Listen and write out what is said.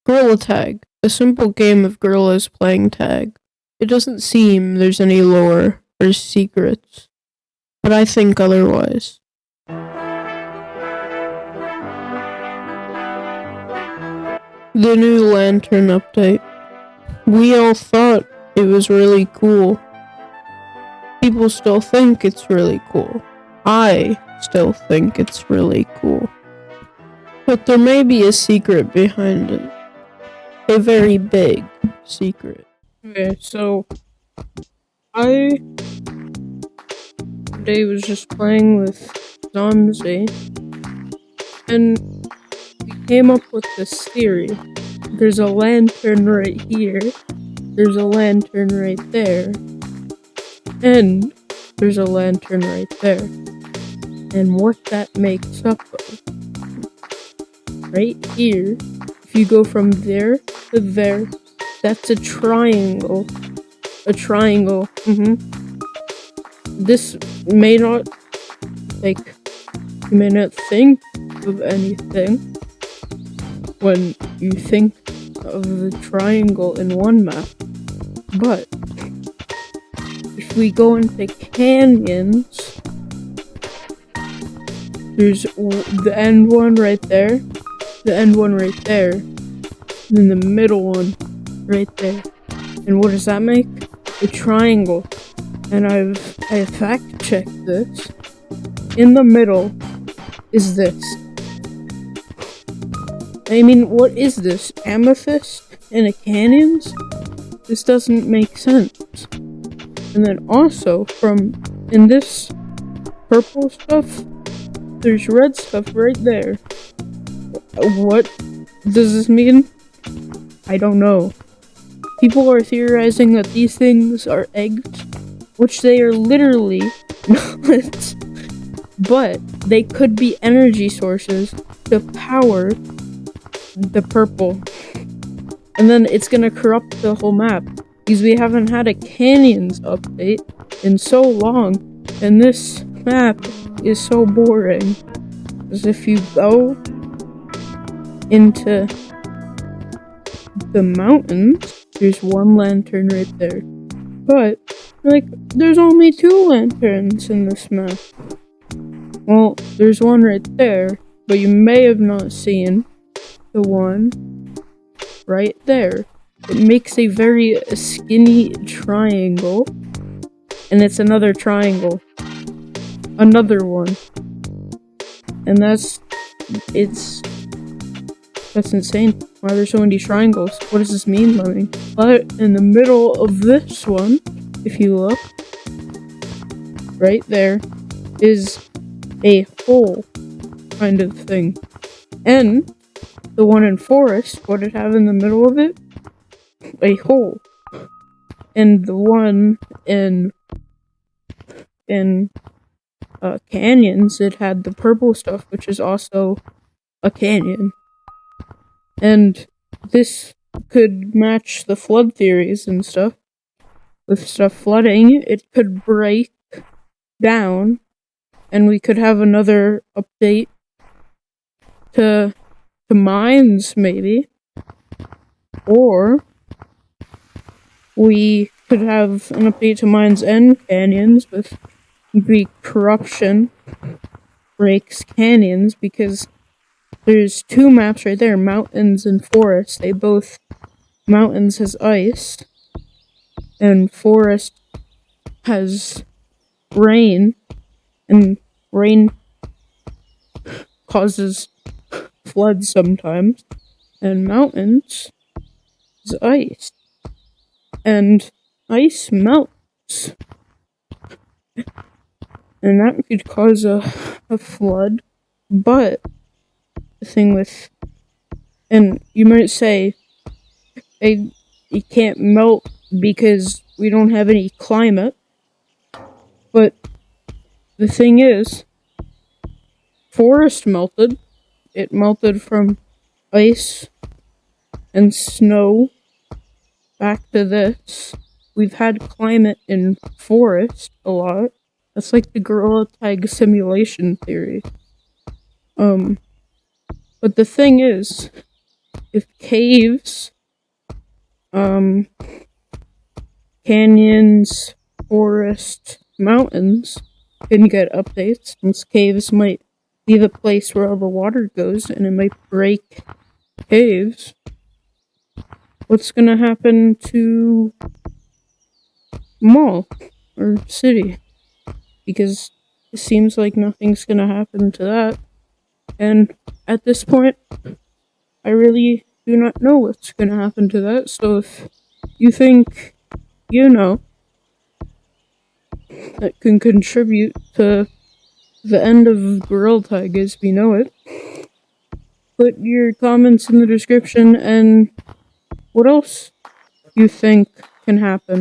Gorilla tag. A simple game of gorillas playing tag. It doesn't seem there's any lore or secrets, but I think otherwise. The new Lantern update. We all thought it was really cool. People still think it's really cool. I still think it's really cool. But there may be a secret behind it. A very big secret. Okay, so I today was just playing with Zomzy, and we came up with this theory. There's a lantern right here, there's a lantern right there, and there's a lantern right there. And what that makes up of, right here, if you go from there to there, that's a triangle. A triangle. This may not, you may not think of anything when you think of the triangle in one map, but if we go into canyons, there's the end one right there, the end one right there, then the middle one right there. And what does that make? A triangle. And I fact-checked this. In the middle is this. I mean, what is this? Amethyst in a canyons? This doesn't make sense. And then also, in this purple stuff, there's red stuff right there. What does this mean? I don't know. People are theorizing that these things are eggs, which they are literally not, but they could be energy sources to power the purple. And then it's gonna corrupt the whole map, because we haven't had a canyons update in so long, and this map is so boring. Because if you go into the mountains, there's one lantern right there. But, there's only 2 lanterns in this map. Well, there's one right there, but you may have not seen the one right there. It makes a very skinny triangle, and it's another triangle. Another one. And that's insane. Why are there so many triangles? What does this mean, Lemmy? But in the middle of this one, if you look, right there, is a hole kind of thing. And the one in forest, what it have in the middle of it? A hole. And the one in canyons, it had the purple stuff, which is also a canyon. And this could match the flood theories and stuff. With stuff flooding, it could break down, and we could have another update to mines, maybe. Or we could have an update to mines and canyons with the corruption breaks canyons, because there's 2 maps right there, mountains and forest. Mountains has ice, and forest has rain, and rain causes floods sometimes, and mountains is ice, and ice melts, and that could cause a flood. But the thing with, and you might say, it can't melt because we don't have any climate, but the thing is, forest melted. It melted from ice and snow back to this. We've had climate in forest a lot. That's like the gorilla tag simulation theory. But the thing is, if caves, um, canyons, forests, mountains can get updates, since caves might be the place where all the water goes and it might break caves. What's gonna happen to mall or city? Because it seems like nothing's gonna happen to that. And at this point, I really do not know what's gonna happen to that. So if you think you know that can contribute to the end of Gorilla Tag as we know it, put your comments in the description and what else you think can happen.